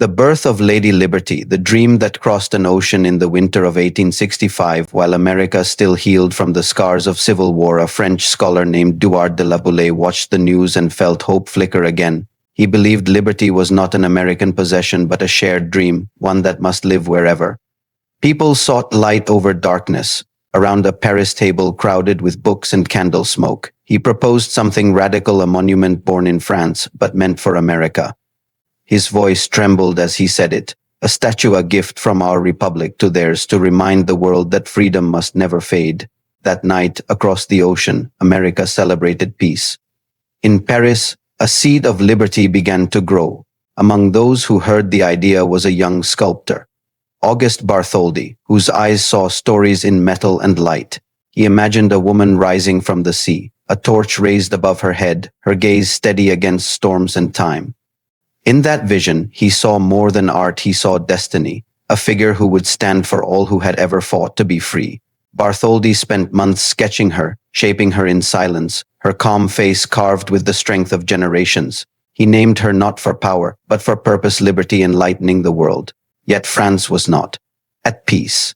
The birth of Lady Liberty, the dream that crossed an ocean in the winter of 1865, while America still healed from the scars of civil war. A French scholar named Duart de la Boulaye watched the news and felt hope flicker again. He believed liberty was not an American possession but a shared dream, one that must live wherever. People sought light over darkness. Around a Paris table crowded with books and candle smoke, he proposed something radical, a monument born in France but meant for America. His voice trembled as he said it, a statue, a gift from our republic to theirs, to remind the world that freedom must never fade. That night, across the ocean, America celebrated peace. In Paris, a seed of liberty began to grow. Among those who heard the idea was a young sculptor, Auguste Bartholdi, whose eyes saw stories in metal and light. He imagined a woman rising from the sea, a torch raised above her head, her gaze steady against storms and time. In that vision, he saw more than art, he saw destiny, a figure who would stand for all who had ever fought to be free. Bartholdi spent months sketching her, shaping her in silence, her calm face carved with the strength of generations. He named her not for power, but for purpose, liberty, enlightening the world. Yet France was not at peace.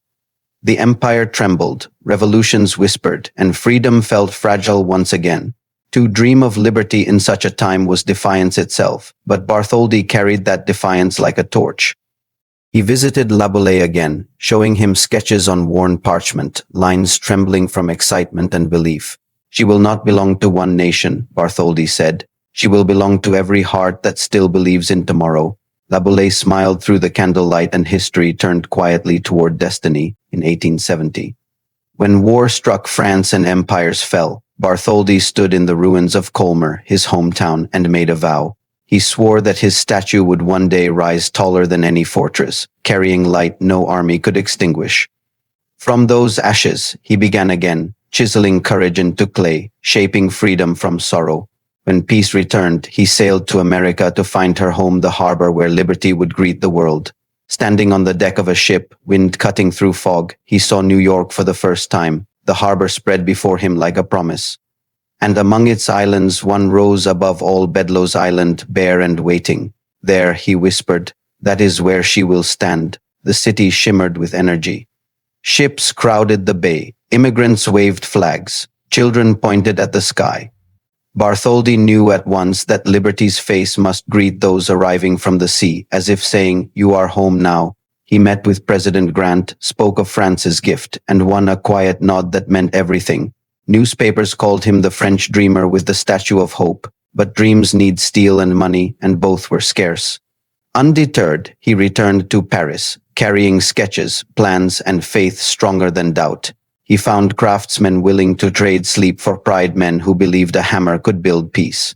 The empire trembled, revolutions whispered, and freedom felt fragile once again. To dream of liberty in such a time was defiance itself, but Bartholdi carried that defiance like a torch. He visited La Boulaye again, showing him sketches on worn parchment, lines trembling from excitement and belief. She will not belong to one nation, Bartholdi said. She will belong to every heart that still believes in tomorrow. La Boulaye smiled through the candlelight, and history turned quietly toward destiny in 1870. When war struck France and empires fell, Bartholdi stood in the ruins of Colmar, his hometown, and made a vow. He swore that his statue would one day rise taller than any fortress, carrying light no army could extinguish. From those ashes, he began again, chiseling courage into clay, shaping freedom from sorrow. When peace returned, he sailed to America to find her home, the harbor where liberty would greet the world. Standing on the deck of a ship, wind cutting through fog, he saw New York for the first time. The harbor spread before him like a promise. And among its islands, one rose above all, Bedloe's Island, bare and waiting. There, he whispered, that is where she will stand. The city shimmered with energy. Ships crowded the bay. Immigrants waved flags. Children pointed at the sky. Bartholdi knew at once that liberty's face must greet those arriving from the sea, as if saying, you are home now. He met with President Grant, spoke of France's gift, and won a quiet nod that meant everything. Newspapers called him the French dreamer with the statue of hope, but dreams need steel and money, and both were scarce. Undeterred, he returned to Paris, carrying sketches, plans, and faith stronger than doubt. He found craftsmen willing to trade sleep for pride, men who believed a hammer could build peace.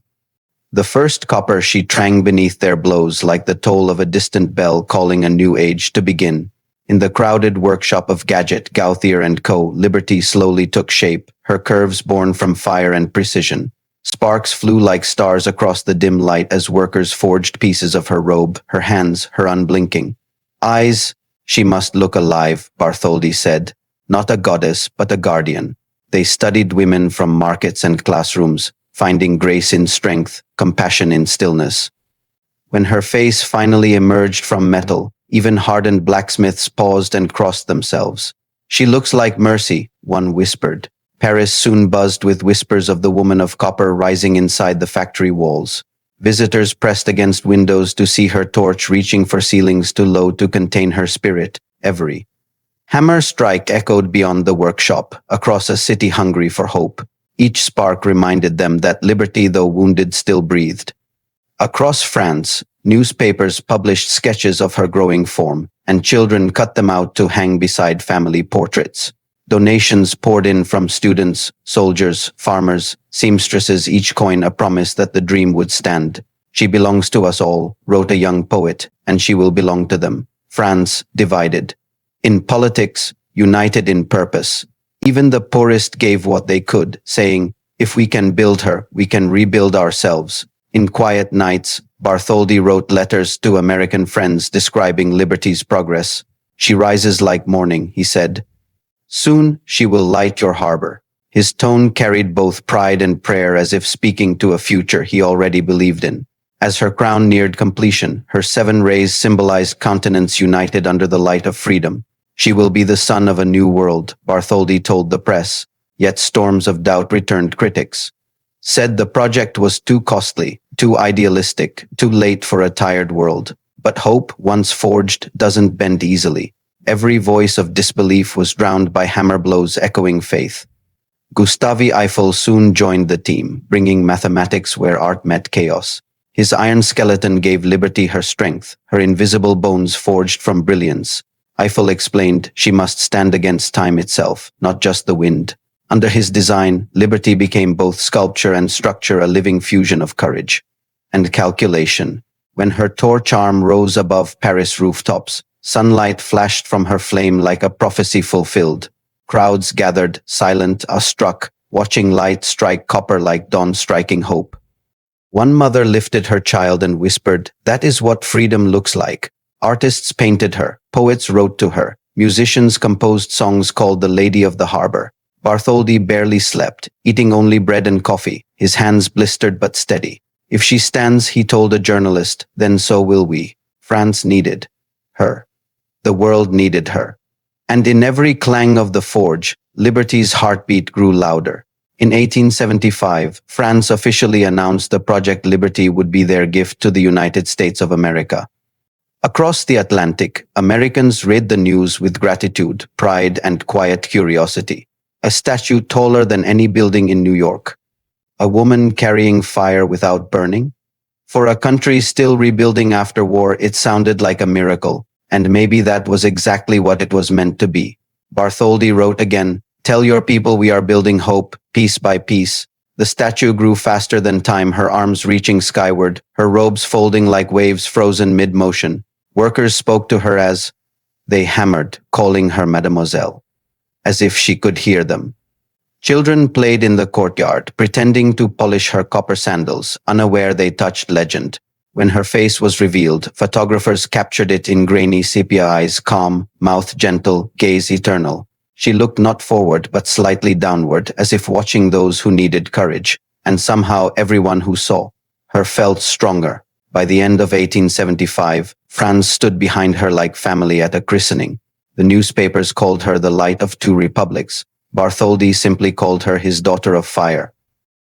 The first copper she rang beneath their blows like the toll of a distant bell calling a new age to begin. In the crowded workshop of Gadget, Gauthier & Co., liberty slowly took shape, her curves born from fire and precision. Sparks flew like stars across the dim light as workers forged pieces of her robe, her hands, her unblinking eyes. She must look alive, Bartholdi said. Not a goddess, but a guardian. They studied women from markets and classrooms, finding grace in strength, compassion in stillness. When her face finally emerged from metal, even hardened blacksmiths paused and crossed themselves. She looks like mercy, one whispered. Paris soon buzzed with whispers of the woman of copper rising inside the factory walls. Visitors pressed against windows to see her torch reaching for ceilings too low to contain her spirit. Every hammer strike echoed beyond the workshop, across a city hungry for hope. Each spark reminded them that liberty, though wounded, still breathed. Across France, newspapers published sketches of her growing form, and children cut them out to hang beside family portraits. Donations poured in from students, soldiers, farmers, seamstresses, each coin a promise that the dream would stand. She belongs to us all, wrote a young poet, and she will belong to them. France divided. In politics, united in purpose. Even the poorest gave what they could, saying, if we can build her, we can rebuild ourselves. In quiet nights, Bartholdi wrote letters to American friends describing liberty's progress. She rises like morning, he said. Soon she will light your harbor. His tone carried both pride and prayer, as if speaking to a future he already believed in. As her crown neared completion, her 7 rays symbolized continents united under the light of freedom. She will be the sun of a new world, Bartholdi told the press, yet storms of doubt returned critics. Said the project was too costly, too idealistic, too late for a tired world. But hope, once forged, doesn't bend easily. Every voice of disbelief was drowned by hammer blows echoing faith. Gustave Eiffel soon joined the team, bringing mathematics where art met chaos. His iron skeleton gave liberty her strength, her invisible bones forged from brilliance. Eiffel explained she must stand against time itself, not just the wind. Under his design, liberty became both sculpture and structure, a living fusion of courage and calculation. When her torch arm rose above Paris rooftops, sunlight flashed from her flame like a prophecy fulfilled. Crowds gathered, silent, awestruck, watching light strike copper like dawn striking hope. One mother lifted her child and whispered, "That is what freedom looks like." Artists painted her, poets wrote to her, musicians composed songs called The Lady of the Harbor. Bartholdi barely slept, eating only bread and coffee, his hands blistered but steady. If she stands, he told a journalist, then so will we. France needed her. The world needed her. And in every clang of the forge, liberty's heartbeat grew louder. In 1875, France officially announced the Project Liberty would be their gift to the United States of America. Across the Atlantic, Americans read the news with gratitude, pride, and quiet curiosity. A statue taller than any building in New York. A woman carrying fire without burning? For a country still rebuilding after war, it sounded like a miracle, and maybe that was exactly what it was meant to be. Bartholdi wrote again, "Tell your people we are building hope, piece by piece." The statue grew faster than time, her arms reaching skyward, her robes folding like waves frozen mid-motion. Workers spoke to her as they hammered, calling her Mademoiselle, as if she could hear them. Children played in the courtyard, pretending to polish her copper sandals, unaware they touched legend. When her face was revealed, photographers captured it in grainy sepia eyes, calm, mouth gentle, gaze eternal. She looked not forward but slightly downward, as if watching those who needed courage, and somehow everyone who saw her felt stronger. By the end of 1875, France stood behind her like family at a christening. The newspapers called her the light of 2 republics. Bartholdi simply called her his daughter of fire.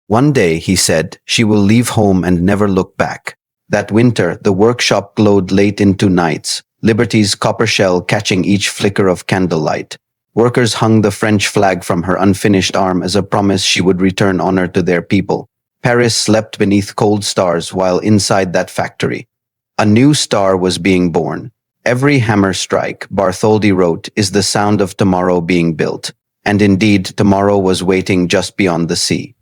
One day, he said, she will leave home and never look back. That winter, the workshop glowed late into nights, Liberty's copper shell catching each flicker of candlelight. Workers hung the French flag from her unfinished arm as a promise she would return honor to their people. Paris slept beneath cold stars while inside that factory, a new star was being born. Every hammer strike, Bartholdi wrote, is the sound of tomorrow being built. And indeed, tomorrow was waiting just beyond the sea.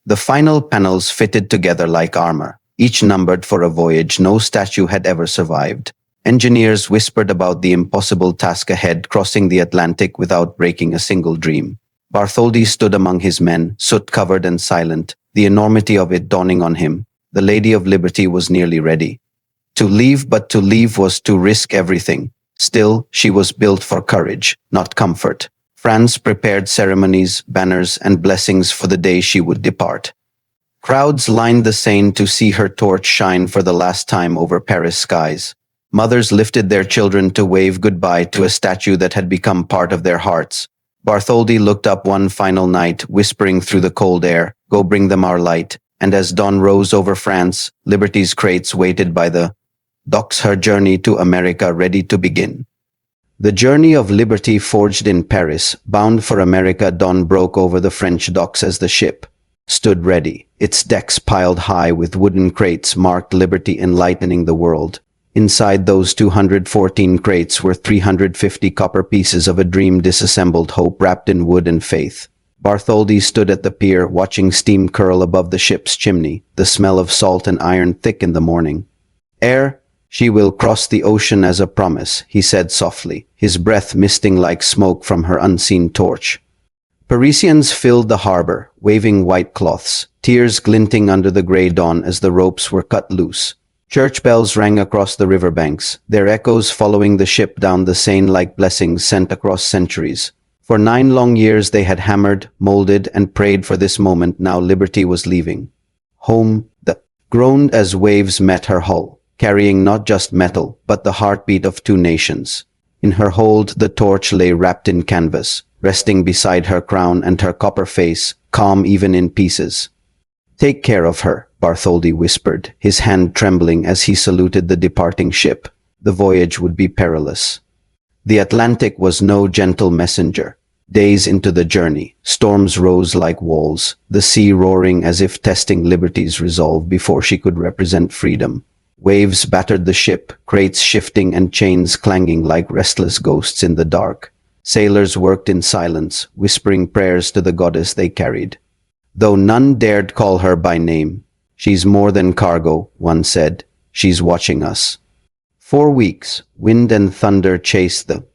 The final panels fitted together like armor, each numbered for a voyage no statue had ever survived. Engineers whispered about the impossible task ahead, crossing the Atlantic without breaking a single dream. Bartholdi stood among his men, soot-covered and silent, the enormity of it dawning on him. The Lady of Liberty was nearly ready. To leave, but to leave was to risk everything. Still, she was built for courage, not comfort. France prepared ceremonies, banners, and blessings for the day she would depart. Crowds lined the Seine to see her torch shine for the last time over Paris skies. Mothers lifted their children to wave goodbye to a statue that had become part of their hearts. Bartholdi looked up one final night, whispering through the cold air, "Go bring them our light." And as dawn rose over France, Liberty's crates waited by the docks, her journey to America ready to begin. The journey of liberty forged in Paris, bound for America, dawn broke over the French docks as the ship stood ready. Its decks piled high with wooden crates marked Liberty enlightening the world. Inside those 214 crates were 350 copper pieces of a dream disassembled, hope wrapped in wood and faith. Bartholdi stood at the pier, watching steam curl above the ship's chimney, the smell of salt and iron thick in the morning. "Ere she will cross the ocean as a promise," he said softly, his breath misting like smoke from her unseen torch. Parisians filled the harbor, waving white cloths, tears glinting under the gray dawn as the ropes were cut loose. Church bells rang across the riverbanks, their echoes following the ship down the Seine like blessings sent across centuries. For 9 long years they had hammered, molded, and prayed for this moment. Now liberty was leaving home. The groaned as waves met her hull, carrying not just metal, but the heartbeat of two nations. In her hold, the torch lay wrapped in canvas, resting beside her crown and her copper face, calm even in pieces. "Take care of her," Bartholdi whispered, his hand trembling as he saluted the departing ship. The voyage would be perilous. The Atlantic was no gentle messenger. Days into the journey, storms rose like walls, the sea roaring as if testing liberty's resolve before she could represent freedom. Waves battered the ship, crates shifting and chains clanging like restless ghosts in the dark. Sailors worked in silence, whispering prayers to the goddess they carried. Though none dared call her by name, "She's more than cargo," one said. "She's watching us." 4 weeks, wind and thunder chased them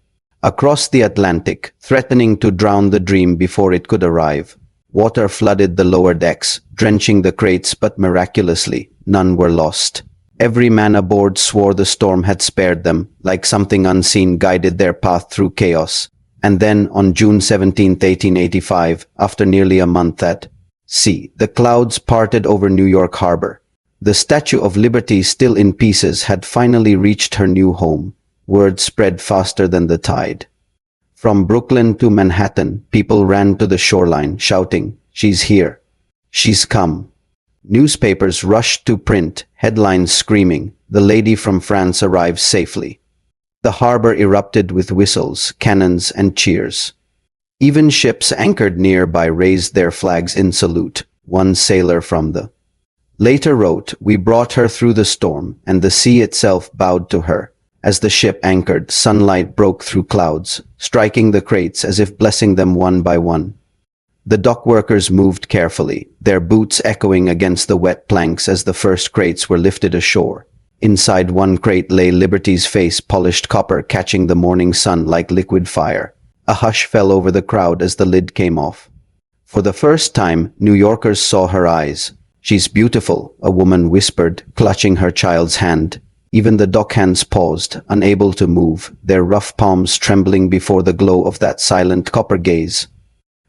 across the Atlantic, threatening to drown the dream before it could arrive. Water flooded the lower decks, drenching the crates, but miraculously, none were lost. Every man aboard swore the storm had spared them, like something unseen guided their path through chaos. And then, on June 17, 1885, after nearly a month at sea, the clouds parted over New York Harbor. The Statue of Liberty, still in pieces, had finally reached her new home. Word spread faster than the tide. From Brooklyn to Manhattan, people ran to the shoreline, shouting, "She's here! She's come!" Newspapers rushed to print, headlines screaming, "The lady from France arrives safely." The harbor erupted with whistles, cannons, and cheers. Even ships anchored nearby raised their flags in salute. One sailor from the later wrote, "We brought her through the storm, and the sea itself bowed to her." As the ship anchored, sunlight broke through clouds, striking the crates as if blessing them one by one. The dock workers moved carefully, their boots echoing against the wet planks as the first crates were lifted ashore. Inside one crate lay Liberty's face, polished copper catching the morning sun like liquid fire. A hush fell over the crowd as the lid came off. For the first time, New Yorkers saw her eyes. "She's beautiful," a woman whispered, clutching her child's hand. Even the dockhands paused, unable to move, their rough palms trembling before the glow of that silent copper gaze.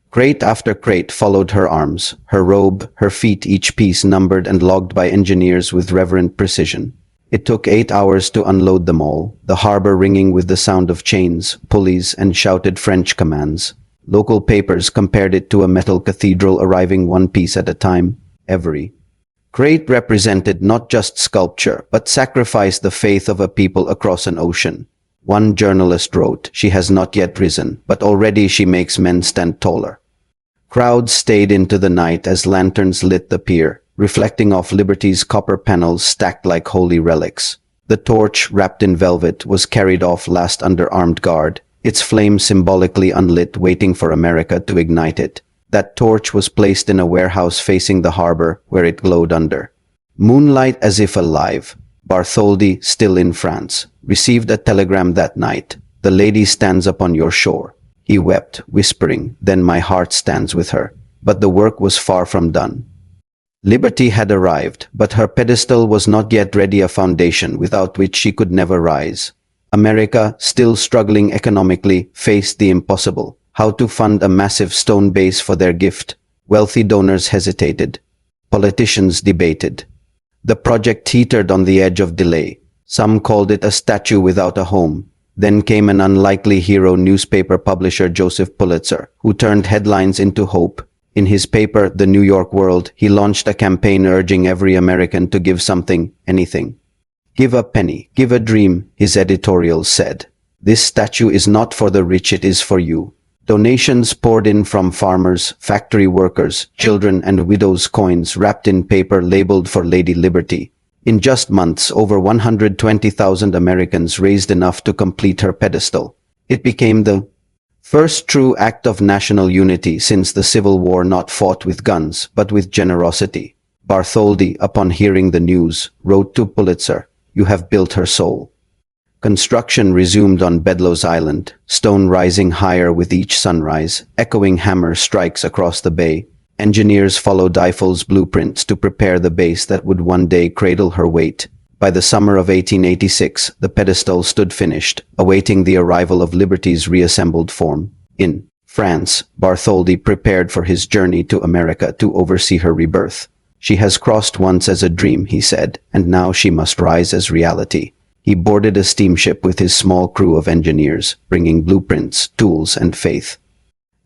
Crate after crate followed her arms, her robe, her feet, each piece numbered and logged by engineers with reverent precision. It took 8 hours to unload them all, the harbor ringing with the sound of chains, pulleys, and shouted French commands. Local papers compared it to a metal cathedral arriving one piece at a time. Every crate represented not just sculpture, but sacrificed the faith of a people across an ocean. One journalist wrote, "She has not yet risen, but already she makes men stand taller." Crowds stayed into the night as lanterns lit the pier, reflecting off Liberty's copper panels stacked like holy relics. The torch, wrapped in velvet, was carried off last under armed guard, its flame symbolically unlit, waiting for America to ignite it. That torch was placed in a warehouse facing the harbor, where it glowed under moonlight as if alive. Bartholdi, still in France, received a telegram that night. "The lady stands upon your shore." He wept, whispering, "Then my heart stands with her." But the work was far from done. Liberty had arrived, but her pedestal was not yet ready, a foundation without which she could never rise. America, still struggling economically, faced the impossible. How to fund a massive stone base for their gift? Wealthy donors hesitated. Politicians debated. The project teetered on the edge of delay. Some called it a statue without a home. Then came an unlikely hero, newspaper publisher Joseph Pulitzer, who turned headlines into hope. In his paper, The New York World, he launched a campaign urging every American to give something, anything. "Give a penny, give a dream," his editorial said. "This statue is not for the rich, it is for you." Donations poured in from farmers, factory workers, children, and widows', coins wrapped in paper labeled for Lady Liberty. In just months, over 120,000 Americans raised enough to complete her pedestal. It became the first true act of national unity since the Civil War, not fought with guns, but with generosity. Bartholdi, upon hearing the news, wrote to Pulitzer, "You have built her soul." Construction resumed on Bedloe's Island, stone rising higher with each sunrise, echoing hammer strikes across the bay. Engineers followed Eiffel's blueprints to prepare the base that would one day cradle her weight. By the summer of 1886, the pedestal stood finished, awaiting the arrival of Liberty's reassembled form. In France, Bartholdi prepared for his journey to America to oversee her rebirth. She has crossed once as a dream, he said, and now she must rise as reality. He boarded a steamship with his small crew of engineers, bringing blueprints, tools, and faith.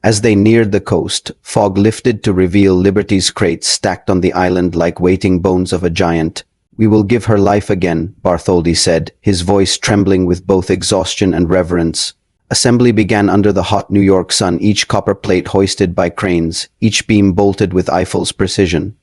As they neared the coast, fog lifted to reveal Liberty's crates stacked on the island like waiting bones of a giant. "We will give her life again," Bartholdi said, his voice trembling with both exhaustion and reverence. Assembly began under the hot New York sun, each copper plate hoisted by cranes, each beam bolted with Eiffel's precision.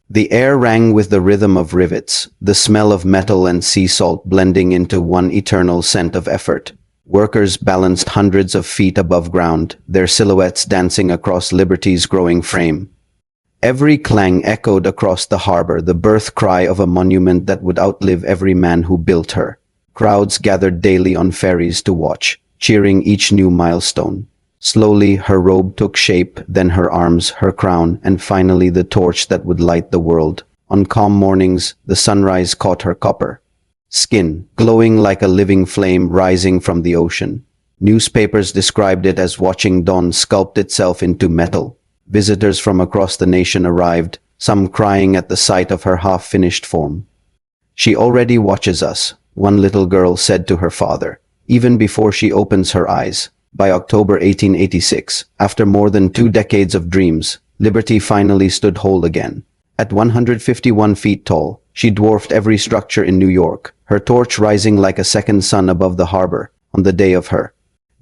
The air rang with the rhythm of rivets, the smell of metal and sea salt blending into one eternal scent of effort. Workers balanced hundreds of feet above ground, their silhouettes dancing across Liberty's growing frame. Every clang echoed across the harbor, the birth cry of a monument that would outlive every man who built her. Crowds gathered daily on ferries to watch, cheering each new milestone. Slowly, her robe took shape, then her arms, her crown, and finally the torch that would light the world. On calm mornings, the sunrise caught her copper skin, glowing like a living flame rising from the ocean. Newspapers described it as watching dawn sculpt itself into metal. Visitors from across the nation arrived, some crying at the sight of her half-finished form. "She already watches us," one little girl said to her father, "even before she opens her eyes." By October 1886, after more than 2 decades of dreams, Liberty finally stood whole again. At 151 feet tall, she dwarfed every structure in New York, her torch rising like a second sun above the harbor. On the day of her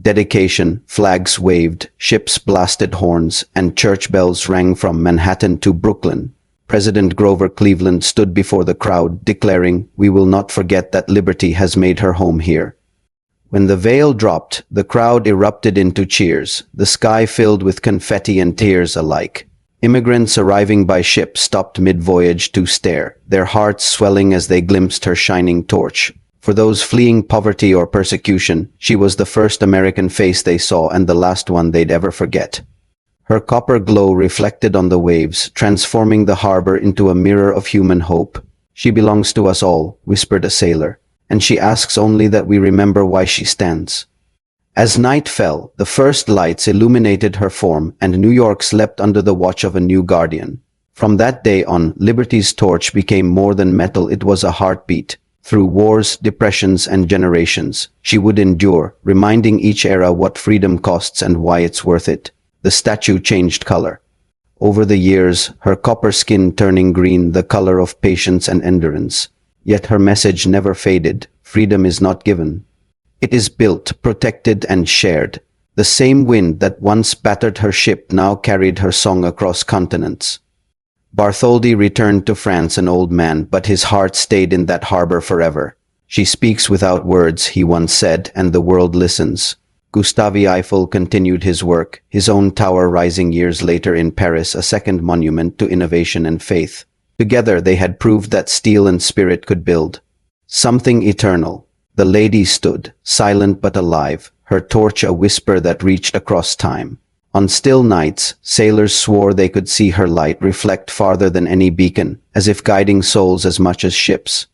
dedication, flags waved, ships blasted horns, and church bells rang from Manhattan to Brooklyn. President Grover Cleveland stood before the crowd, declaring, "We will not forget that Liberty has made her home here." When the veil dropped, the crowd erupted into cheers, the sky filled with confetti and tears alike. Immigrants arriving by ship stopped mid-voyage to stare, their hearts swelling as they glimpsed her shining torch. For those fleeing poverty or persecution, she was the first American face they saw and the last one they'd ever forget. Her copper glow reflected on the waves, transforming the harbor into a mirror of human hope. "She belongs to us all," whispered a sailor, "and she asks only that we remember why she stands." As night fell, the first lights illuminated her form, and New York slept under the watch of a new guardian. From that day on, Liberty's torch became more than metal, it was a heartbeat. Through wars, depressions, and generations, she would endure, reminding each era what freedom costs and why it's worth it. The statue changed color. Over the years, her copper skin turning green, the color of patience and endurance. Yet her message never faded. Freedom is not given. It is built, protected, and shared. The same wind that once battered her ship now carried her song across continents. Bartholdi returned to France an old man, but his heart stayed in that harbor forever. "She speaks without words," he once said, "and the world listens." Gustave Eiffel continued his work, his own tower rising years later in Paris, a second monument to innovation and faith. Together they had proved that steel and spirit could build something eternal. The lady stood, silent but alive, her torch a whisper that reached across time. On still nights, sailors swore they could see her light reflect farther than any beacon, as if guiding souls as much as ships.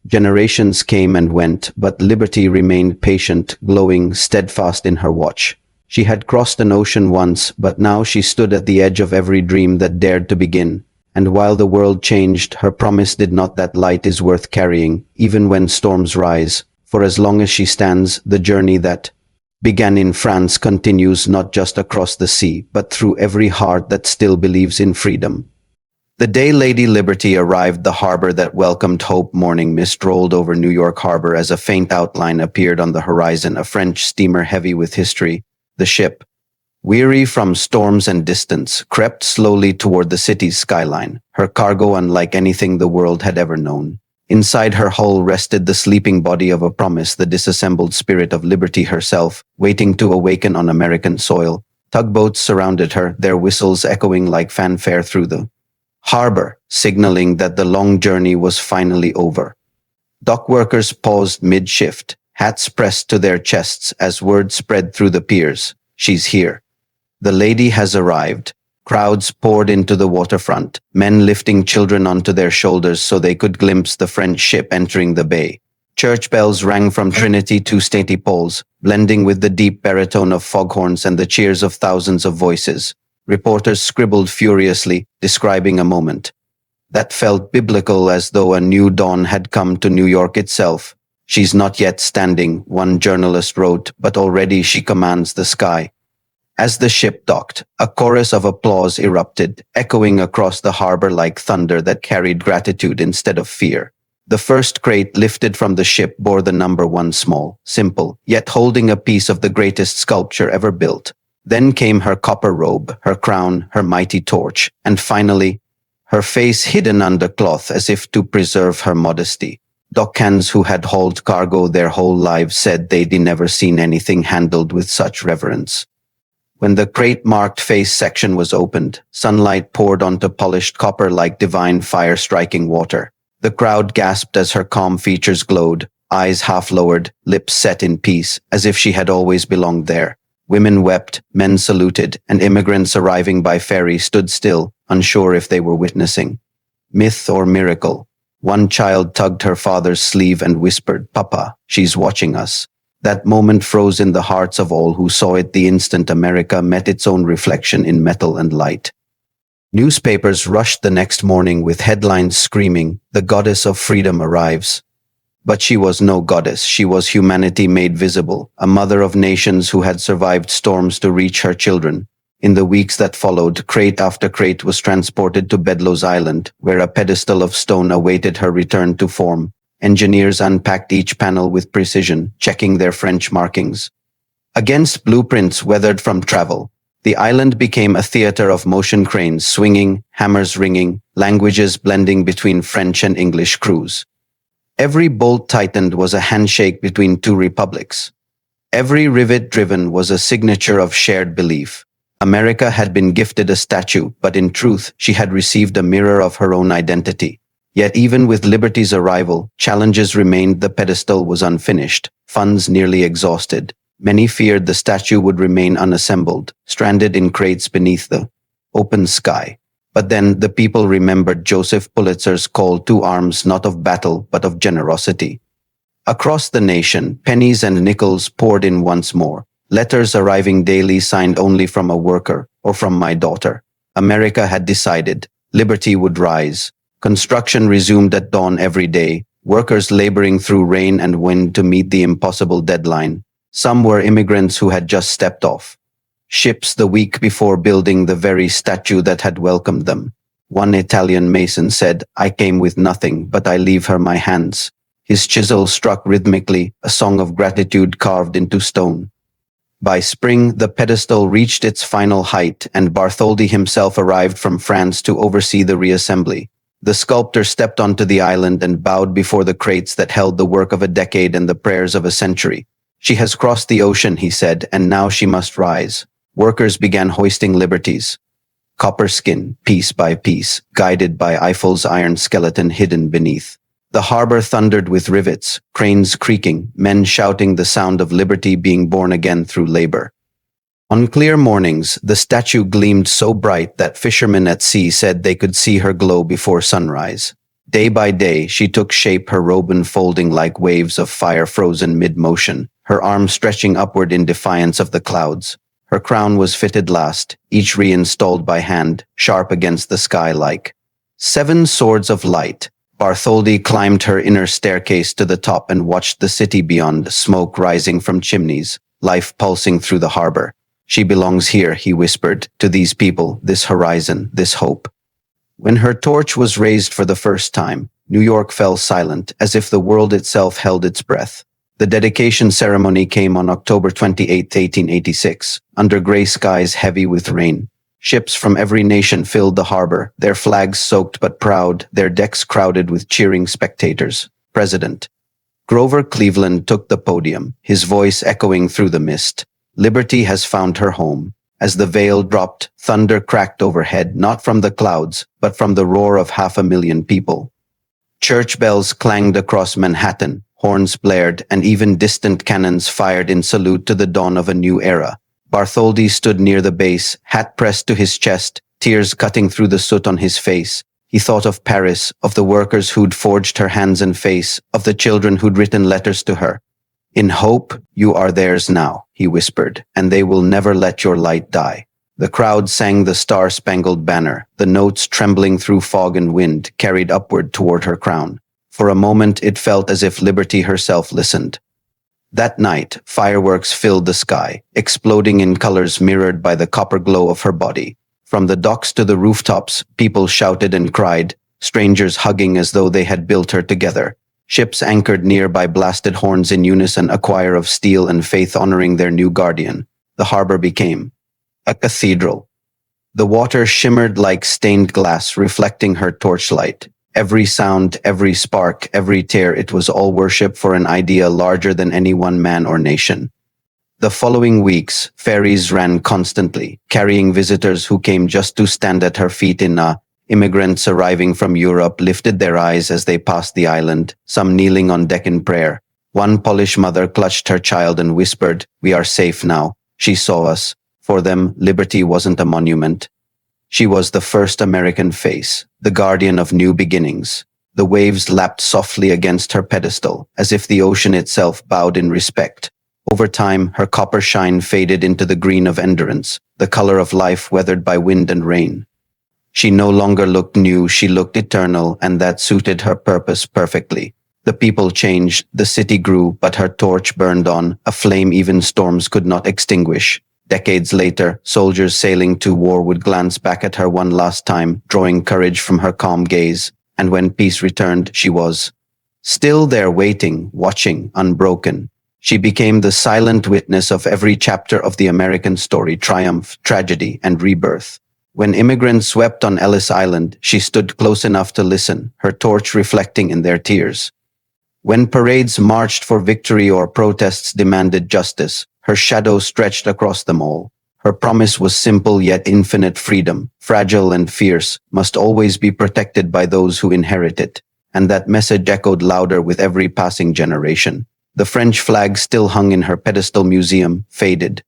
Generations came and went, but Liberty remained patient, glowing, steadfast in her watch. She had crossed an ocean once, but now she stood at the edge of every dream that dared to begin. And while the world changed, her promise did not: that light is worth carrying, even when storms rise. For as long as she stands, the journey that began in France continues, not just across the sea, but through every heart that still believes in freedom. The day Lady Liberty arrived, the harbor that welcomed hope, morning mist rolled over New York Harbor as a faint outline appeared on the horizon, a French steamer heavy with history. The ship, weary from storms and distance, crept slowly toward the city's skyline, her cargo unlike anything the world had ever known. Inside her hull rested the sleeping body of a promise, the disassembled spirit of Liberty herself, waiting to awaken on American soil. Tugboats surrounded her, their whistles echoing like fanfare through the harbor, signaling that the long journey was finally over. Dock workers paused mid-shift, hats pressed to their chests as word spread through the piers. "She's here. The lady has arrived." Crowds poured into the waterfront, men lifting children onto their shoulders so they could glimpse the French ship entering the bay. Church bells rang from Trinity to St. Paul's, blending with the deep baritone of foghorns and the cheers of thousands of voices. Reporters scribbled furiously, describing a moment that felt biblical, as though a new dawn had come to New York itself. "She's not yet standing," one journalist wrote, "but already she commands the sky." As the ship docked, a chorus of applause erupted, echoing across the harbor like thunder that carried gratitude instead of fear. The first crate lifted from the ship bore the number 1, small, simple, yet holding a piece of the greatest sculpture ever built. Then came her copper robe, her crown, her mighty torch, and finally, her face hidden under cloth as if to preserve her modesty. Dockhands who had hauled cargo their whole lives said they'd never seen anything handled with such reverence. When the crate-marked face section was opened, sunlight poured onto polished copper like divine fire striking water. The crowd gasped as her calm features glowed, eyes half-lowered, lips set in peace, as if she had always belonged there. Women wept, men saluted, and immigrants arriving by ferry stood still, unsure if they were witnessing myth or miracle. One child tugged her father's sleeve and whispered, "Papa, she's watching us." That moment froze in the hearts of all who saw it the instant America met its own reflection in metal and light. Newspapers rushed the next morning with headlines screaming, "The goddess of freedom arrives." But she was no goddess, she was humanity made visible, a mother of nations who had survived storms to reach her children. In the weeks that followed, crate after crate was transported to Bedloe's Island, where a pedestal of stone awaited her return to form. Engineers unpacked each panel with precision, checking their French markings. Against blueprints weathered from travel, the island became a theater of motion cranes swinging, hammers ringing, languages blending between French and English crews. Every bolt tightened was a handshake between two republics. Every rivet driven was a signature of shared belief. America had been gifted a statue, but in truth, she had received a mirror of her own identity. Yet even with liberty's arrival, challenges remained. The pedestal was unfinished, funds nearly exhausted. Many feared the statue would remain unassembled, stranded in crates beneath the open sky. But then the people remembered Joseph Pulitzer's call to arms, not of battle, but of generosity. Across the nation, pennies and nickels poured in once more, letters arriving daily signed only from a worker or from my daughter. America had decided. Liberty would rise. Construction resumed at dawn every day, workers laboring through rain and wind to meet the impossible deadline. Some were immigrants who had just stepped off ships the week before building the very statue that had welcomed them. One Italian mason said, "I came with nothing, but I leave her my hands." His chisel struck rhythmically, a song of gratitude carved into stone. By spring, the pedestal reached its final height, and Bartholdi himself arrived from France to oversee the reassembly. The sculptor stepped onto the island and bowed before the crates that held the work of a decade and the prayers of a century. "She has crossed the ocean," he said, "and now she must rise." Workers began hoisting liberties. Copper skin, piece by piece, guided by Eiffel's iron skeleton hidden beneath. The harbor thundered with rivets, cranes creaking, men shouting the sound of liberty being born again through labor. On clear mornings, the statue gleamed so bright that fishermen at sea said they could see her glow before sunrise. Day by day, she took shape, her robe unfolding like waves of fire frozen mid-motion, her arms stretching upward in defiance of the clouds. Her crown was fitted last, each reinstalled by hand, sharp against the sky like 7 swords of light. Bartholdi climbed her inner staircase to the top and watched the city beyond, smoke rising from chimneys, life pulsing through the harbor. "She belongs here," he whispered, "to these people, this horizon, this hope." When her torch was raised for the first time, New York fell silent, as if the world itself held its breath. The dedication ceremony came on October 28, 1886, under gray skies heavy with rain. Ships from every nation filled the harbor, their flags soaked but proud, their decks crowded with cheering spectators. President Grover Cleveland took the podium, his voice echoing through the mist. Liberty has found her home. As the veil dropped, thunder cracked overhead, not from the clouds, but from the roar of 500,000 people. Church bells clanged across Manhattan, horns blared, and even distant cannons fired in salute to the dawn of a new era. Bartholdi stood near the base, hat pressed to his chest, tears cutting through the soot on his face. He thought of Paris, of the workers who'd forged her hands and face, of the children who'd written letters to her. "In hope, you are theirs now," he whispered, "and they will never let your light die." The crowd sang the Star-Spangled Banner, the notes trembling through fog and wind, carried upward toward her crown. For a moment it felt as if liberty herself listened. That night, fireworks filled the sky, exploding in colors mirrored by the copper glow of her body. From the docks to the rooftops, people shouted and cried, strangers hugging as though they had built her together. Ships anchored nearby blasted horns in unison, a choir of steel and faith honoring their new guardian. The harbor became a cathedral. The water shimmered like stained glass, reflecting her torchlight. Every sound, every spark, every tear, it was all worship for an idea larger than any one man or nation. The following weeks, ferries ran constantly, carrying visitors who came just to stand at her feet in awe. Immigrants arriving from Europe lifted their eyes as they passed the island, some kneeling on deck in prayer. One Polish mother clutched her child and whispered, "We are safe now." She saw us. For them, liberty wasn't a monument. She was the first American face, the guardian of new beginnings. The waves lapped softly against her pedestal, as if the ocean itself bowed in respect. Over time, her copper shine faded into the green of endurance, the color of life weathered by wind and rain. She no longer looked new, she looked eternal, and that suited her purpose perfectly. The people changed, the city grew, but her torch burned on, a flame even storms could not extinguish. Decades later, soldiers sailing to war would glance back at her one last time, drawing courage from her calm gaze. And when peace returned, she was still there waiting, watching, unbroken. She became the silent witness of every chapter of the American story, triumph, tragedy, and rebirth. When immigrants swept on Ellis Island, she stood close enough to listen, her torch reflecting in their tears. When parades marched for victory or protests demanded justice, her shadow stretched across them all. Her promise was simple yet infinite: freedom, fragile and fierce, must always be protected by those who inherit it. And that message echoed louder with every passing generation. The French flag still hung in her pedestal museum, faded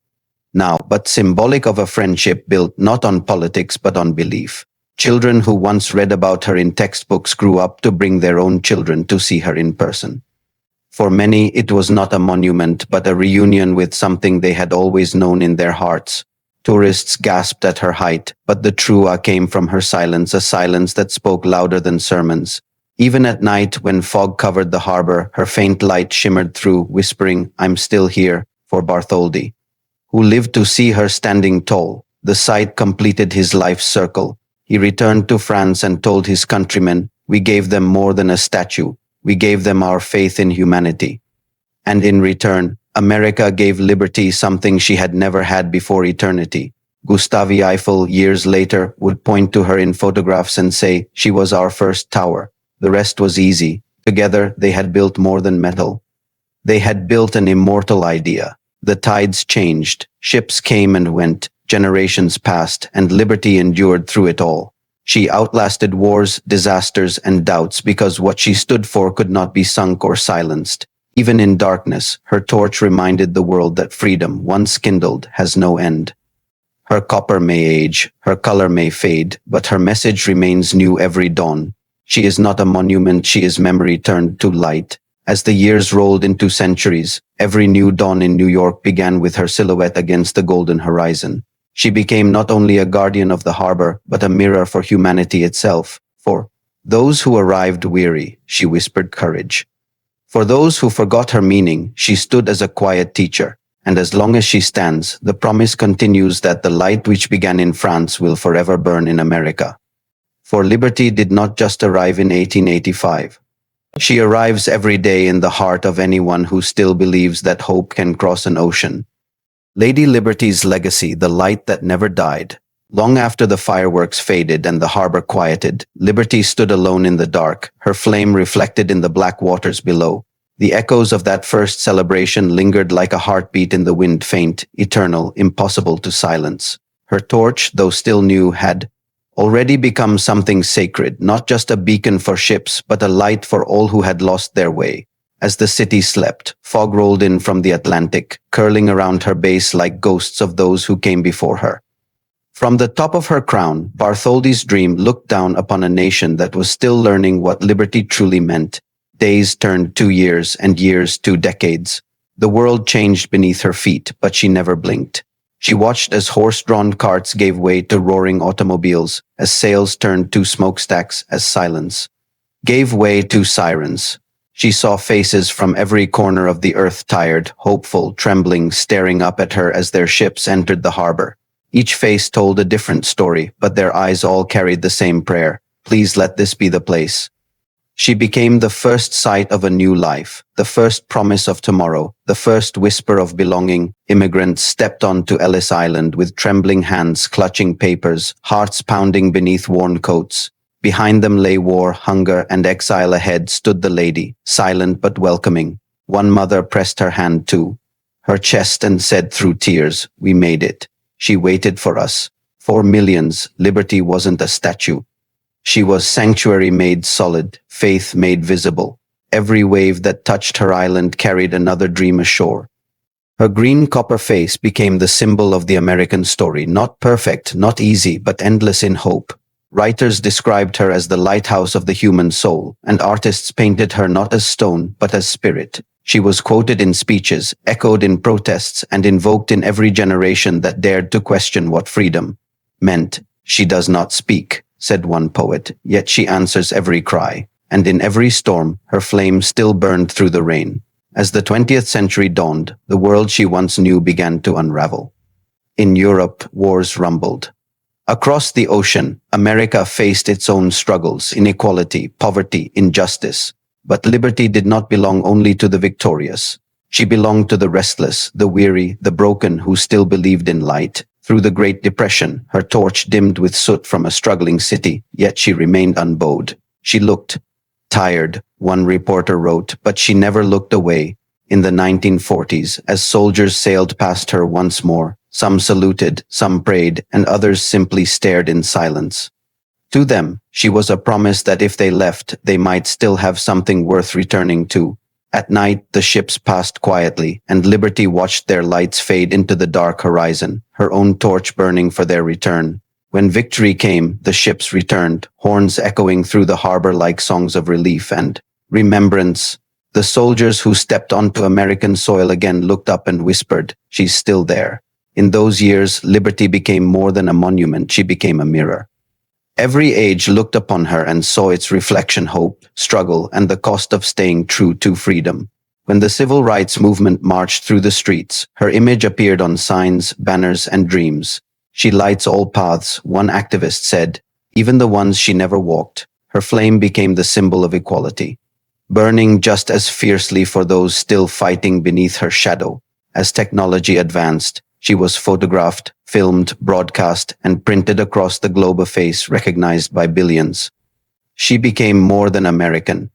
now, but symbolic of a friendship built not on politics but on belief. Children who once read about her in textbooks grew up to bring their own children to see her in person. For many, it was not a monument, but a reunion with something they had always known in their hearts. Tourists gasped at her height, but the true awe came from her silence, a silence that spoke louder than sermons. Even at night, when fog covered the harbor, her faint light shimmered through, whispering, "I'm still here," for Bartholdi, who lived to see her standing tall. The sight completed his life's circle. He returned to France and told his countrymen, "We gave them more than a statue. We gave them our faith in humanity." And in return, America gave liberty, something she had never had before eternity. Gustave Eiffel, years later, would point to her in photographs and say, "She was our first tower." The rest was easy. Together, they had built more than metal. They had built an immortal idea. The tides changed, ships came and went, generations passed, and liberty endured through it all. She outlasted wars, disasters, and doubts because what she stood for could not be sunk or silenced. Even in darkness, her torch reminded the world that freedom, once kindled, has no end. Her copper may age, her color may fade, but her message remains new every dawn. She is not a monument, she is memory turned to light. As the years rolled into centuries, every new dawn in New York began with her silhouette against the golden horizon. She became not only a guardian of the harbor, but a mirror for humanity itself. For those who arrived weary, she whispered courage. For those who forgot her meaning, she stood as a quiet teacher. And as long as she stands, the promise continues that the light which began in France will forever burn in America. For liberty did not just arrive in 1885. She arrives every day in the heart of anyone who still believes that hope can cross an ocean. Lady Liberty's legacy, the light that never died. Long after the fireworks faded and the harbor quieted, Liberty stood alone in the dark, her flame reflected in the black waters below. The echoes of that first celebration lingered like a heartbeat in the wind, faint, eternal, impossible to silence. Her torch, though still new, had already become something sacred, not just a beacon for ships, but a light for all who had lost their way. As the city slept, fog rolled in from the Atlantic, curling around her base like ghosts of those who came before her. From the top of her crown, Bartholdi's dream looked down upon a nation that was still learning what liberty truly meant. Days turned 2 years, and years 2 decades. The world changed beneath her feet, but she never blinked. She watched as horse-drawn carts gave way to roaring automobiles, as sails turned to smokestacks, as silence gave way to sirens. She saw faces from every corner of the earth, tired, hopeful, trembling, staring up at her as their ships entered the harbor. Each face told a different story, but their eyes all carried the same prayer: please let this be the place. She became the first sight of a new life, the first promise of tomorrow, the first whisper of belonging. Immigrants stepped onto Ellis Island with trembling hands clutching papers, hearts pounding beneath worn coats. Behind them lay war, hunger, and exile. Ahead stood the lady, silent but welcoming. One mother pressed her hand to her chest and said through tears, "We made it." She waited for us. For millions, liberty wasn't a statue. She was sanctuary made solid, faith made visible. Every wave that touched her island carried another dream ashore. Her green copper face became the symbol of the American story, not perfect, not easy, but endless in hope. Writers described her as the lighthouse of the human soul, and artists painted her not as stone, but as spirit. She was quoted in speeches, echoed in protests, and invoked in every generation that dared to question what freedom meant. "She does not speak," said one poet, "yet she answers every cry." And in every storm, her flame still burned through the rain. As the 20th century dawned, the world she once knew began to unravel. In Europe, wars rumbled. Across the ocean, America faced its own struggles: inequality, poverty, injustice. But liberty did not belong only to the victorious. She belonged to the restless, the weary, the broken who still believed in light. Through the Great Depression, her torch dimmed with soot from a struggling city, yet she remained unbowed. She looked tired, one reporter wrote, but she never looked away. In the 1940s, as soldiers sailed past her once more, some saluted, some prayed, and others simply stared in silence. To them, she was a promise that if they left, they might still have something worth returning to. At night, the ships passed quietly, and liberty watched their lights fade into the dark horizon, her own torch burning for their return. When victory came, the ships returned, horns echoing through the harbor like songs of relief and remembrance. The soldiers who stepped onto American soil again looked up and whispered, "She's still there." In those years, liberty became more than a monument, she became a mirror. Every age looked upon her and saw its reflection: hope, struggle, and the cost of staying true to freedom. When the civil rights movement marched through the streets, her image appeared on signs, banners, and dreams. "She lights all paths," one activist said, "even the ones she never walked." Her flame became the symbol of equality, burning just as fiercely for those still fighting beneath her shadow. As technology advanced, she was photographed, filmed, broadcast, and printed across the globe, a face recognized by billions. She became more than American.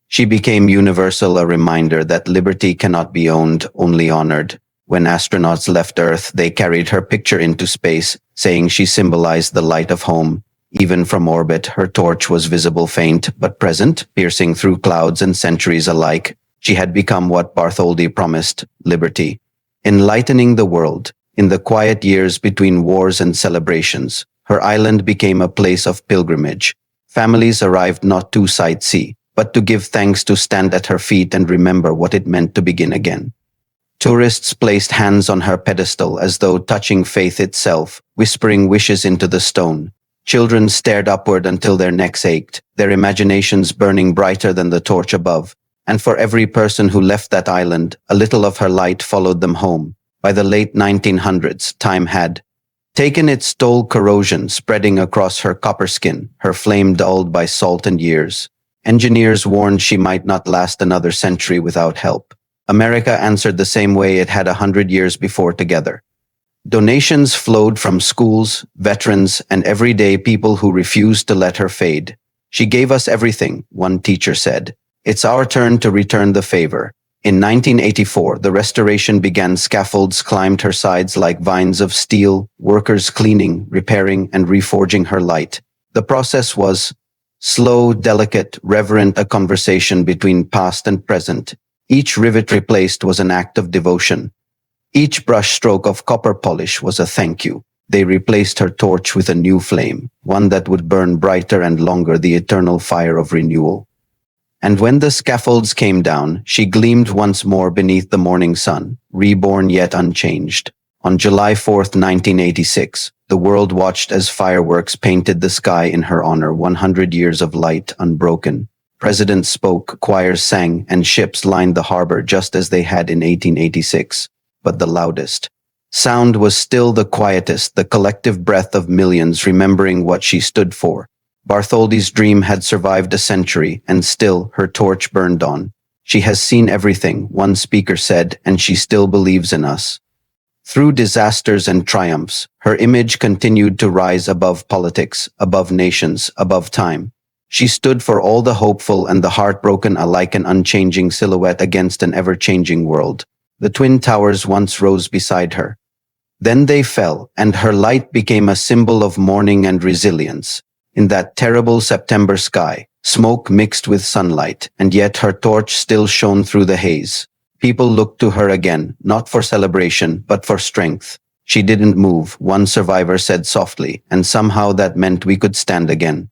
She became universal, a reminder that liberty cannot be owned, only honored. When astronauts left Earth, they carried her picture into space, saying she symbolized the light of home. Even from orbit, her torch was visible, faint but present, piercing through clouds and centuries alike. She had become what Bartholdi promised: liberty, enlightening the world. In the quiet years between wars and celebrations, her island became a place of pilgrimage. Families arrived not to sightsee, but to give thanks, to stand at her feet and remember what it meant to begin again. Tourists placed hands on her pedestal as though touching faith itself, whispering wishes into the stone. Children stared upward until their necks ached, their imaginations burning brighter than the torch above. And for every person who left that island, a little of her light followed them home. By the late 1900s, time had taken its toll, corrosion spreading across her copper skin, her flame dulled by salt and years. Engineers warned she might not last another century without help. America answered the same way it had 100 years before, together. Donations flowed from schools, veterans, and everyday people who refused to let her fade. "She gave us everything," one teacher said. "It's our turn to return the favor." In 1984, the restoration began. Scaffolds climbed her sides like vines of steel, workers cleaning, repairing, and reforging her light. The process was slow, delicate, reverent, a conversation between past and present. Each rivet replaced was an act of devotion. Each brush stroke of copper polish was a thank you. They replaced her torch with a new flame, one that would burn brighter and longer, the eternal fire of renewal. And when the scaffolds came down, she gleamed once more beneath the morning sun, reborn yet unchanged. On July 4th, 1986, the world watched as fireworks painted the sky in her honor, 100 years of light unbroken. Presidents spoke, choirs sang, and ships lined the harbor just as they had in 1886. But the loudest sound was still the quietest, the collective breath of millions remembering what she stood for. Bartholdi's dream had survived a century, and still her torch burned on. She has seen everything, one speaker said, and she still believes in us. Through disasters and triumphs, her image continued to rise above politics, above nations, above time. She stood for all the hopeful and the heartbroken alike, an unchanging silhouette against an ever-changing world. The twin towers once rose beside her. Then they fell, and her light became a symbol of mourning and resilience. In that terrible September sky, smoke mixed with sunlight, and yet her torch still shone through the haze. People looked to her again, not for celebration, but for strength. She didn't move, one survivor said softly, and somehow that meant we could stand again.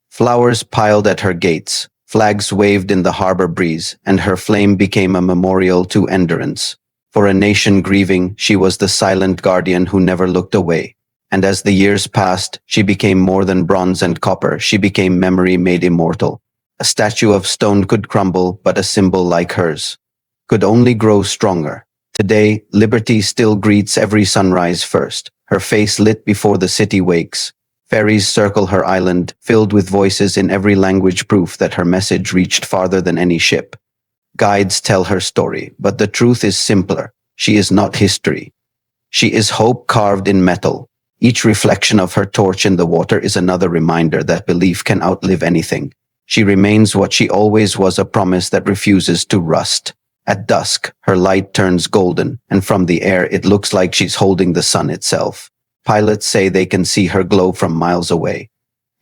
Flowers piled at her gates, flags waved in the harbor breeze, and her flame became a memorial to endurance. For a nation grieving, she was the silent guardian who never looked away. And as the years passed, she became more than bronze and copper. She became memory made immortal. A statue of stone could crumble, but a symbol like hers could only grow stronger. Today, liberty still greets every sunrise first, her face lit before the city wakes. Ferries circle her island, filled with voices in every language, proof that her message reached farther than any ship. Guides tell her story, but the truth is simpler. She is not history. She is hope carved in metal. Each reflection of her torch in the water is another reminder that belief can outlive anything. She remains what she always was, a promise that refuses to rust. At dusk, her light turns golden, and from the air it looks like she's holding the sun itself. Pilots say they can see her glow from miles away,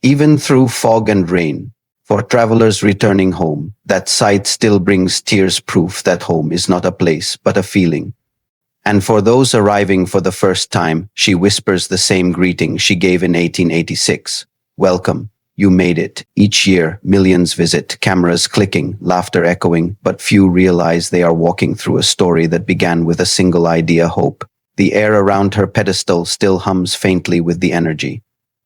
even through fog and rain. For travelers returning home, that sight still brings tears, proof that home is not a place, but a feeling. And for those arriving for the first time, she whispers the same greeting she gave in 1886. Welcome. You made it. Each year, millions visit, cameras clicking, laughter echoing, but few realize they are walking through a story that began with a single idea: hope. The air around her pedestal still hums faintly with the energy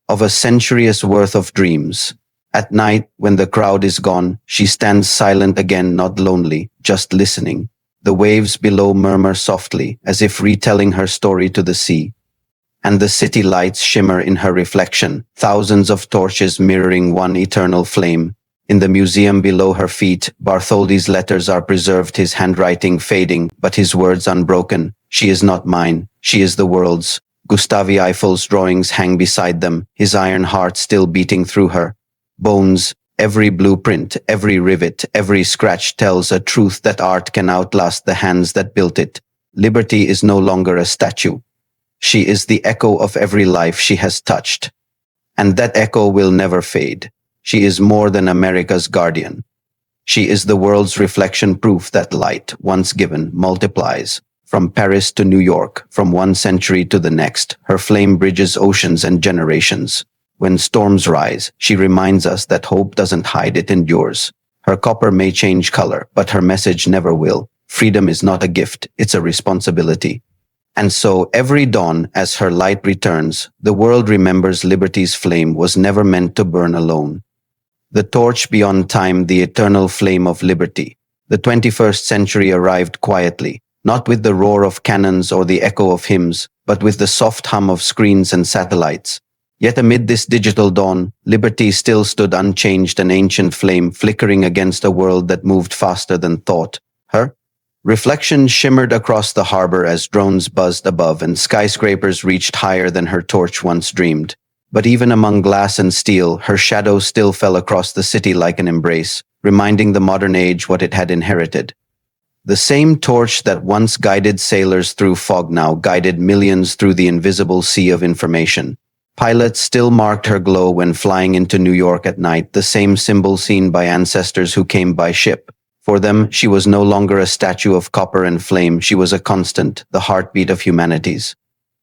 of a century's worth of dreams. At night, when the crowd is gone, she stands silent again, not lonely, just listening. The waves below murmur softly, as if retelling her story to the sea. And the city lights shimmer in her reflection, thousands of torches mirroring one eternal flame. In the museum below her feet, Bartholdi's letters are preserved, his handwriting fading, but his words unbroken. She is not mine, she is the world's. Gustave Eiffel's drawings hang beside them, his iron heart still beating through her bones. Every blueprint, every rivet, every scratch tells a truth that art can outlast the hands that built it. Liberty is no longer a statue. She is the echo of every life she has touched. And that echo will never fade. She is more than America's guardian. She is the world's reflection, proof that light, once given, multiplies. From Paris to New York, from one century to the next, her flame bridges oceans and generations. When storms rise, she reminds us that hope doesn't hide, it endures. Her copper may change color, but her message never will. Freedom is not a gift, it's a responsibility. And so every dawn, as her light returns, the world remembers liberty's flame was never meant to burn alone. The torch beyond time, the eternal flame of liberty. The 21st century arrived quietly, not with the roar of cannons or the echo of hymns, but with the soft hum of screens and satellites. Yet amid this digital dawn, liberty still stood unchanged, an ancient flame flickering against a world that moved faster than thought. Her reflection shimmered across the harbor as drones buzzed above and skyscrapers reached higher than her torch once dreamed. But even among glass and steel, her shadow still fell across the city like an embrace, reminding the modern age what it had inherited. The same torch that once guided sailors through fog now guided millions through the invisible sea of information. Pilots still marked her glow when flying into New York at night, the same symbol seen by ancestors who came by ship. For them, she was no longer a statue of copper and flame, she was a constant, the heartbeat of humanity's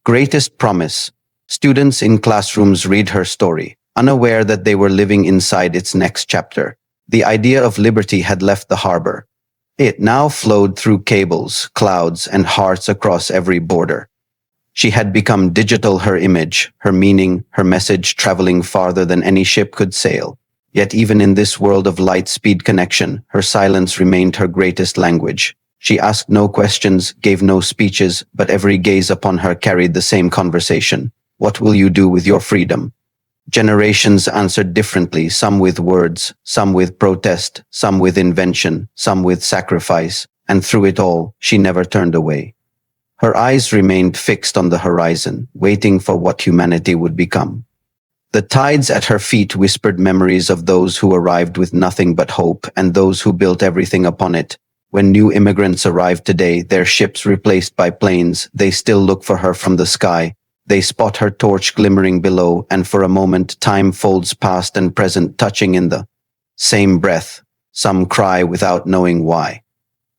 greatest promise. Students in classrooms read her story, unaware that they were living inside its next chapter. The idea of liberty had left the harbor. It now flowed through cables, clouds, and hearts across every border. She had become digital, her image, her meaning, her message traveling farther than any ship could sail. Yet even in this world of light-speed connection, her silence remained her greatest language. She asked no questions, gave no speeches, but every gaze upon her carried the same conversation. What will you do with your freedom? Generations answered differently, some with words, some with protest, some with invention, some with sacrifice, and through it all, she never turned away. Her eyes remained fixed on the horizon, waiting for what humanity would become. The tides at her feet whispered memories of those who arrived with nothing but hope and those who built everything upon it. When new immigrants arrive today, their ships replaced by planes, they still look for her from the sky. They spot her torch glimmering below, and for a moment time folds past and present, touching in the same breath. Some cry without knowing why.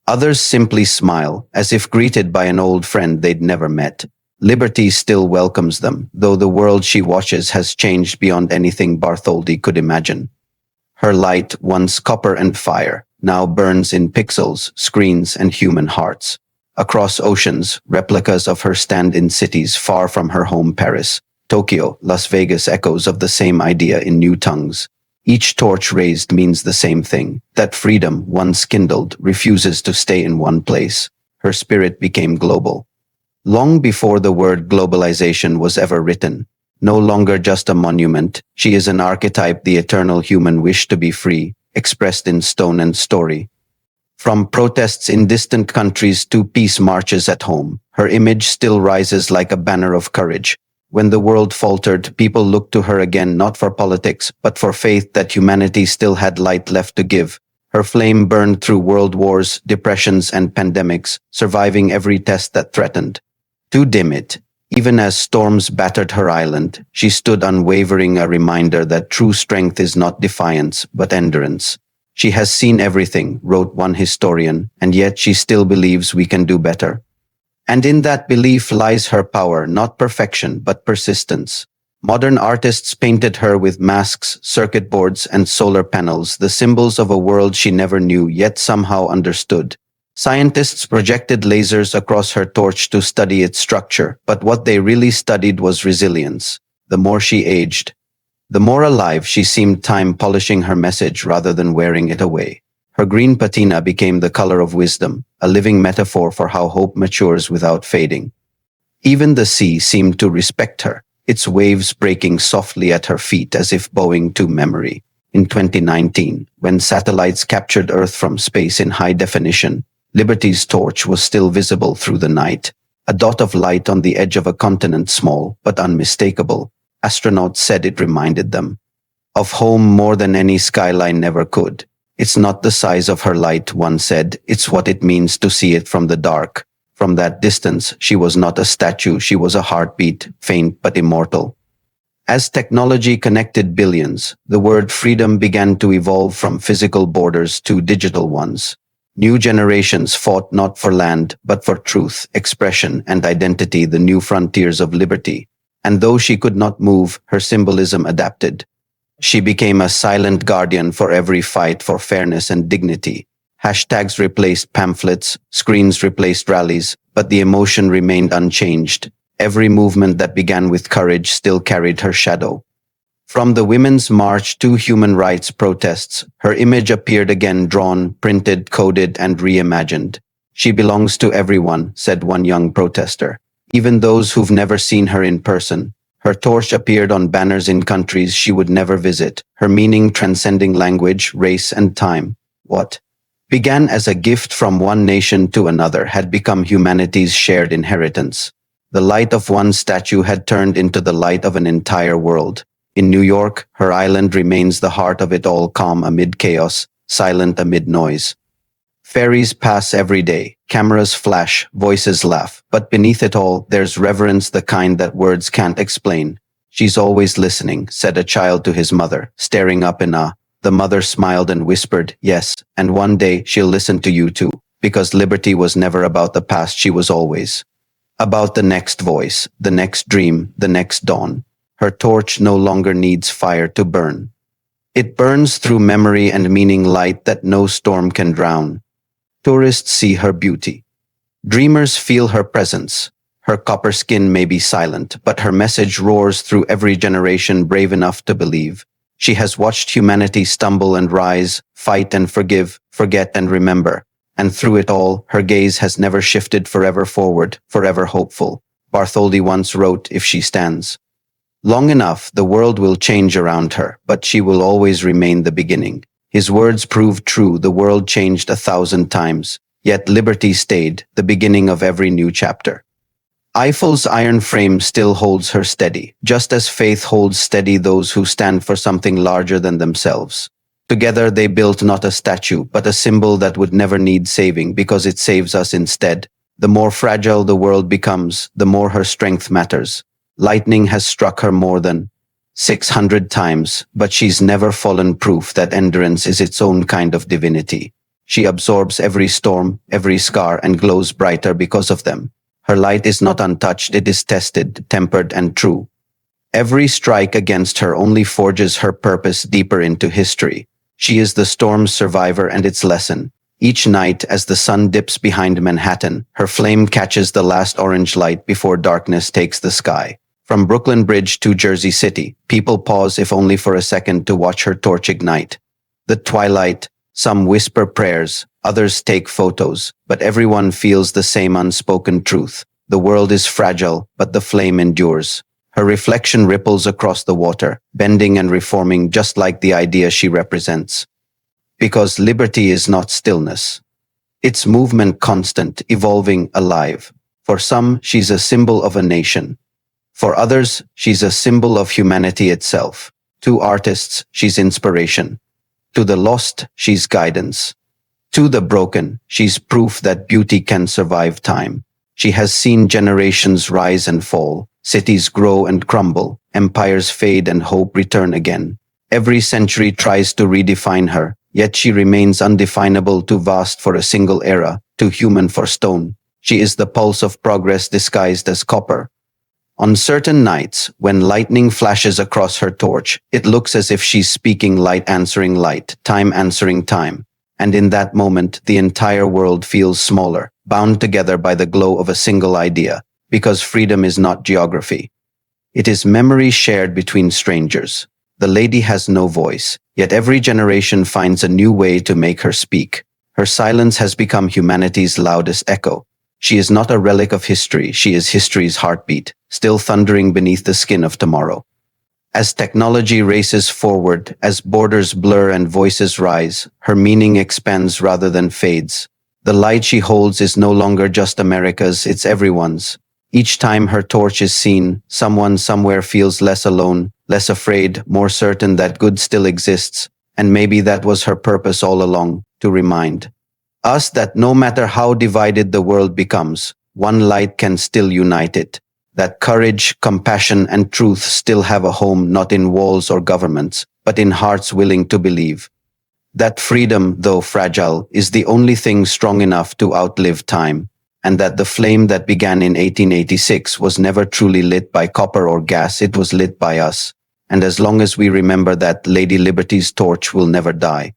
Others simply smile, as if greeted by an old friend they'd never met. Liberty still welcomes them, though the world she watches has changed beyond anything Bartholdi could imagine. Her light, once copper and fire, now burns in pixels, screens, and human hearts. Across oceans, replicas of her stand in cities far from her home Paris, Tokyo, Las Vegas, echoes of the same idea in new tongues. Each torch raised means the same thing, that freedom, once kindled, refuses to stay in one place. Her spirit became global. Long before the word globalization was ever written, no longer just a monument, she is an archetype, the eternal human wish to be free, expressed in stone and story. From protests in distant countries to peace marches at home, her image still rises like a banner of courage. When the world faltered, people looked to her again, not for politics, but for faith that humanity still had light left to give. Her flame burned through world wars, depressions, and pandemics, surviving every test that threatened to dim it. Even as storms battered her island, she stood unwavering, a reminder that true strength is not defiance, but endurance. She has seen everything, wrote one historian, and yet she still believes we can do better. And in that belief lies her power, not perfection, but persistence. Modern artists painted her with masks, circuit boards, and solar panels, the symbols of a world she never knew, yet somehow understood. Scientists projected lasers across her torch to study its structure, but what they really studied was resilience. The more she aged, the more alive she seemed, time polishing her message rather than wearing it away. Her green patina became the color of wisdom, a living metaphor for how hope matures without fading. Even the sea seemed to respect her, its waves breaking softly at her feet as if bowing to memory. In 2019, when satellites captured Earth from space in high definition, Liberty's torch was still visible through the night, a dot of light on the edge of a continent, small but unmistakable. Astronauts said it reminded them of home more than any skyline never could. It's not the size of her light, one said, it's what it means to see it from the dark. From that distance, she was not a statue, she was a heartbeat, faint but immortal. As technology connected billions, the word freedom began to evolve from physical borders to digital ones. New generations fought not for land, but for truth, expression, and identity, the new frontiers of liberty. And though she could not move, her symbolism adapted. She became a silent guardian for every fight for fairness and dignity. Hashtags replaced pamphlets, screens replaced rallies, but the emotion remained unchanged. Every movement that began with courage still carried her shadow. From the Women's March to human rights protests, her image appeared again, drawn, printed, coded, and reimagined. She belongs to everyone, said one young protester. Even those who've never seen her in person. Her torch appeared on banners in countries she would never visit, her meaning transcending language, race, and time. What began as a gift from one nation to another had become humanity's shared inheritance. The light of one statue had turned into the light of an entire world. In New York, her island remains the heart of it all, calm amid chaos, silent amid noise. Ferries pass every day, cameras flash, voices laugh, but beneath it all, there's reverence, the kind that words can't explain. She's always listening, said a child to his mother, staring up in awe. The mother smiled and whispered, yes, and one day she'll listen to you too, because liberty was never about the past, she was always about the next voice, the next dream, the next dawn. Her torch no longer needs fire to burn. It burns through memory and meaning, light that no storm can drown. Tourists see her beauty. Dreamers feel her presence. Her copper skin may be silent, but her message roars through every generation brave enough to believe. She has watched humanity stumble and rise, fight and forgive, forget and remember. And through it all, her gaze has never shifted, forever forward, forever hopeful. Bartholdi once wrote, "If she stands long enough, the world will change around her, but she will always remain the beginning." His words proved true. The world changed 1,000 times, yet liberty stayed, the beginning of every new chapter. Eiffel's iron frame still holds her steady, just as faith holds steady those who stand for something larger than themselves. Together they built not a statue, but a symbol that would never need saving because it saves us instead. The more fragile the world becomes, the more her strength matters. Lightning has struck her more than 600 times, but she's never fallen, proof that endurance is its own kind of divinity. She absorbs every storm, every scar, and glows brighter because of them. Her light is not untouched, it is tested, tempered, and true. Every strike against her only forges her purpose deeper into history. She is the storm's survivor and its lesson. Each night, as the sun dips behind Manhattan, her flame catches the last orange light before darkness takes the sky. From Brooklyn Bridge to Jersey City, people pause if only for a second to watch her torch ignite. The twilight, some whisper prayers, others take photos, but everyone feels the same unspoken truth. The world is fragile, but the flame endures. Her reflection ripples across the water, bending and reforming just like the idea she represents. Because liberty is not stillness. It's movement, constant, evolving, alive. For some, she's a symbol of a nation. For others, she's a symbol of humanity itself. To artists, she's inspiration. To the lost, she's guidance. To the broken, she's proof that beauty can survive time. She has seen generations rise and fall, cities grow and crumble, empires fade and hope return again. Every century tries to redefine her, yet she remains undefinable, too vast for a single era, too human for stone. She is the pulse of progress disguised as copper. On certain nights, when lightning flashes across her torch, it looks as if she's speaking, light answering light, time answering time. And in that moment, the entire world feels smaller, bound together by the glow of a single idea, because freedom is not geography. It is memory shared between strangers. The lady has no voice, yet every generation finds a new way to make her speak. Her silence has become humanity's loudest echo. She is not a relic of history, she is history's heartbeat, still thundering beneath the skin of tomorrow. As technology races forward, as borders blur and voices rise, her meaning expands rather than fades. The light she holds is no longer just America's, it's everyone's. Each time her torch is seen, someone somewhere feels less alone, less afraid, more certain that good still exists, and maybe that was her purpose all along, to remind us that no matter how divided the world becomes, one light can still unite it. That courage, compassion, and truth still have a home not in walls or governments, but in hearts willing to believe. That freedom, though fragile, is the only thing strong enough to outlive time, and that the flame that began in 1886 was never truly lit by copper or gas, it was lit by us. And as long as we remember that, Lady Liberty's torch will never die.